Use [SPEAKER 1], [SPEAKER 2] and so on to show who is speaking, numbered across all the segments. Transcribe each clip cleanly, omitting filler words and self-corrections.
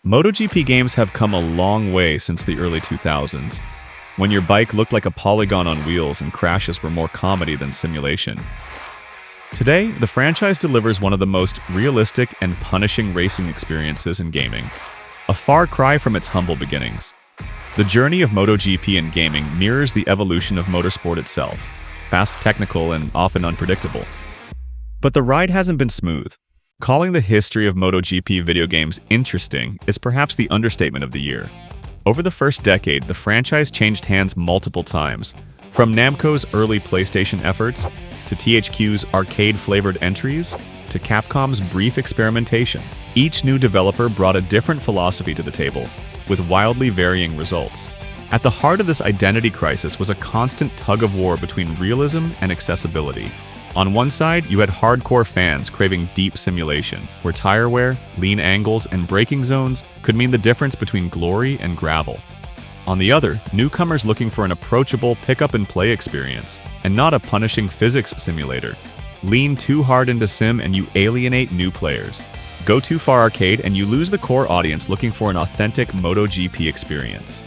[SPEAKER 1] MotoGP games have come a long way since the early 2000s, when your bike looked like a polygon on wheels and crashes were more comedy than simulation. Today, the franchise delivers one of the most realistic and punishing racing experiences in gaming, a far cry from its humble beginnings. The journey of MotoGP in gaming mirrors the evolution of motorsport itself, fast, technical, and often unpredictable. But the ride hasn't been smooth. Calling the history of MotoGP video games interesting is perhaps the understatement of the year. Over the first decade, the franchise changed hands multiple times, from Namco's early PlayStation efforts, to THQ's arcade-flavored entries, to Capcom's brief experimentation. Each new developer brought a different philosophy to the table, with wildly varying results. At the heart of this identity crisis was a constant tug-of-war between realism and accessibility. On one side, you had hardcore fans craving deep simulation, where tire wear, lean angles, and braking zones could mean the difference between glory and gravel. On the other, newcomers looking for an approachable pick-up-and-play experience, and not a punishing physics simulator. Lean too hard into sim and you alienate new players. Go too far arcade and you lose the core audience looking for an authentic MotoGP experience.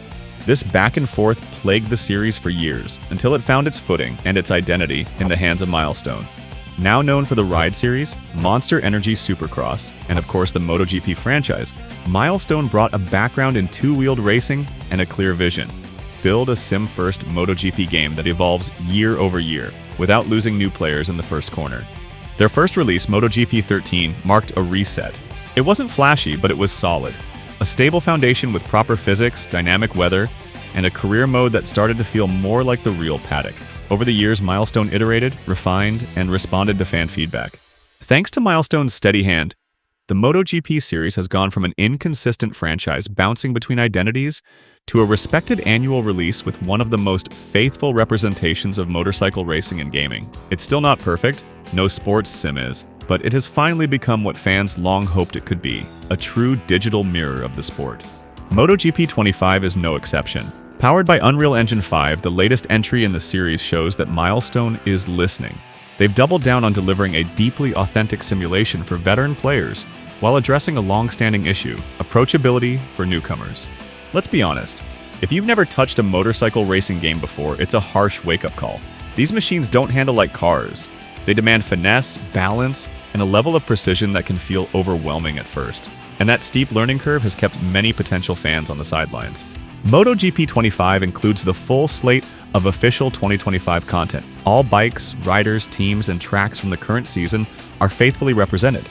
[SPEAKER 1] This back and forth plagued the series for years, until it found its footing and its identity in the hands of Milestone. Now known for the Ride series, Monster Energy Supercross, and of course the MotoGP franchise, Milestone brought a background in two-wheeled racing and a clear vision. Build a sim-first MotoGP game that evolves year over year, without losing new players in the first corner. Their first release, MotoGP 13, marked a reset. It wasn't flashy, but it was solid. A stable foundation with proper physics, dynamic weather, and a career mode that started to feel more like the real paddock. Over the years, Milestone iterated, refined, and responded to fan feedback. Thanks to Milestone's steady hand, the MotoGP series has gone from an inconsistent franchise bouncing between identities to a respected annual release with one of the most faithful representations of motorcycle racing and gaming. It's still not perfect, no sports sim is, but it has finally become what fans long hoped it could be, a true digital mirror of the sport. MotoGP 25 is no exception. Powered by Unreal Engine 5, the latest entry in the series shows that Milestone is listening. They've doubled down on delivering a deeply authentic simulation for veteran players, while addressing a long-standing issue, approachability for newcomers. Let's be honest, if you've never touched a motorcycle racing game before, it's a harsh wake-up call. These machines don't handle like cars. They demand finesse, balance, and a level of precision that can feel overwhelming at first. And that steep learning curve has kept many potential fans on the sidelines. MotoGP 25 includes the full slate of official 2025 content. All bikes, riders, teams, and tracks from the current season are faithfully represented.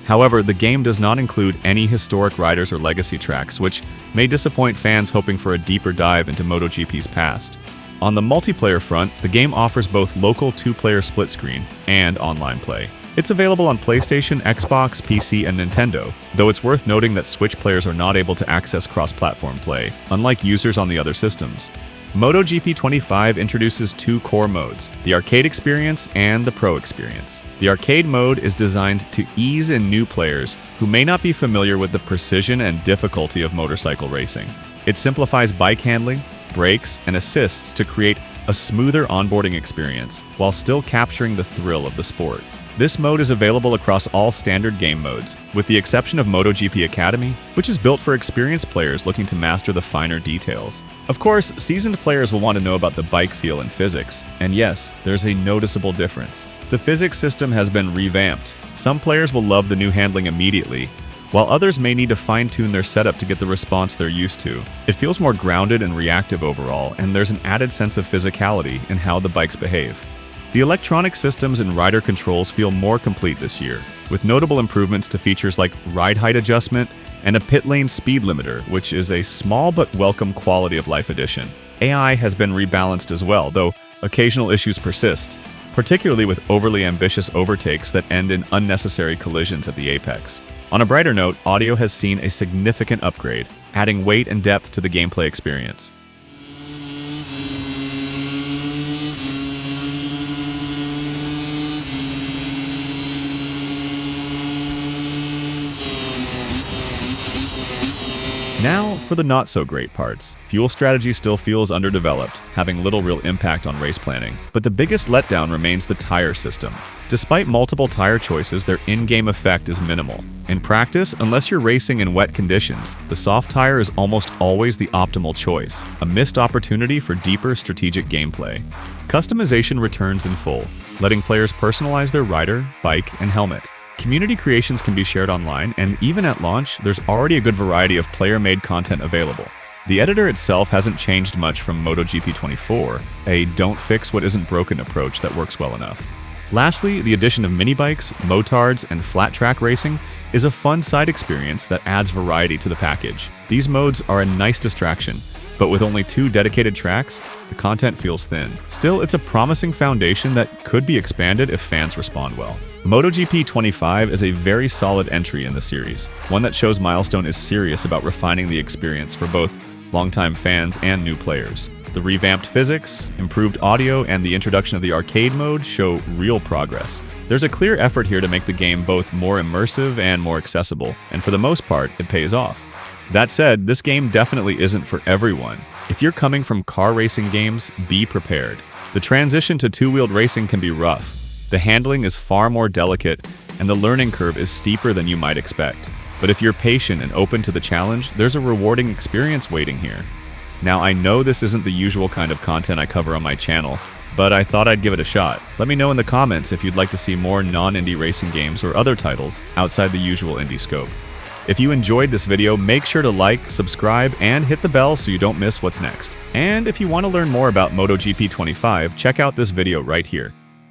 [SPEAKER 1] However, the game does not include any historic riders or legacy tracks, which may disappoint fans hoping for a deeper dive into MotoGP's past. On the multiplayer front, the game offers both local two-player split screen and online play. It's available on PlayStation, Xbox, PC, and Nintendo, though it's worth noting that Switch players are not able to access cross-platform play, unlike users on the other systems. MotoGP 25 introduces two core modes, the arcade experience and the pro experience. The arcade mode is designed to ease in new players who may not be familiar with the precision and difficulty of motorcycle racing. It simplifies bike handling, brakes, and assists to create a smoother onboarding experience, while still capturing the thrill of the sport. This mode is available across all standard game modes, with the exception of MotoGP Academy, which is built for experienced players looking to master the finer details. Of course, seasoned players will want to know about the bike feel and physics, and yes, there's a noticeable difference. The physics system has been revamped. Some players will love the new handling immediately, while others may need to fine-tune their setup to get the response they're used to. It feels more grounded and reactive overall, and there's an added sense of physicality in how the bikes behave. The electronic systems and rider controls feel more complete this year, with notable improvements to features like ride height adjustment and a pit lane speed limiter, which is a small but welcome quality of life addition. AI has been rebalanced as well, though occasional issues persist, particularly with overly ambitious overtakes that end in unnecessary collisions at the apex. On a brighter note, audio has seen a significant upgrade, adding weight and depth to the gameplay experience. Now, for the not-so-great parts. Fuel strategy still feels underdeveloped, having little real impact on race planning. But the biggest letdown remains the tire system. Despite multiple tire choices, their in-game effect is minimal. In practice, unless you're racing in wet conditions, the soft tire is almost always the optimal choice, a missed opportunity for deeper strategic gameplay. Customization returns in full, letting players personalize their rider, bike, and helmet. Community creations can be shared online, and even at launch, there's already a good variety of player-made content available. The editor itself hasn't changed much from MotoGP 24, a don't-fix-what-isn't-broken approach that works well enough. Lastly, the addition of mini-bikes, motards, and flat-track racing is a fun side experience that adds variety to the package. These modes are a nice distraction, but with only 2 dedicated tracks, the content feels thin. Still, it's a promising foundation that could be expanded if fans respond well. MotoGP 25 is a very solid entry in the series, one that shows Milestone is serious about refining the experience for both longtime fans and new players. The revamped physics, improved audio, and the introduction of the arcade mode show real progress. There's a clear effort here to make the game both more immersive and more accessible, and for the most part, it pays off. That said, this game definitely isn't for everyone. If you're coming from car racing games, be prepared. The transition to two-wheeled racing can be rough. The handling is far more delicate, and the learning curve is steeper than you might expect. But if you're patient and open to the challenge, there's a rewarding experience waiting here. Now, I know this isn't the usual kind of content I cover on my channel, but I thought I'd give it a shot. Let me know in the comments if you'd like to see more non-indie racing games or other titles outside the usual indie scope. If you enjoyed this video, make sure to like, subscribe, and hit the bell so you don't miss what's next. And if you want to learn more about MotoGP 25, check out this video right here.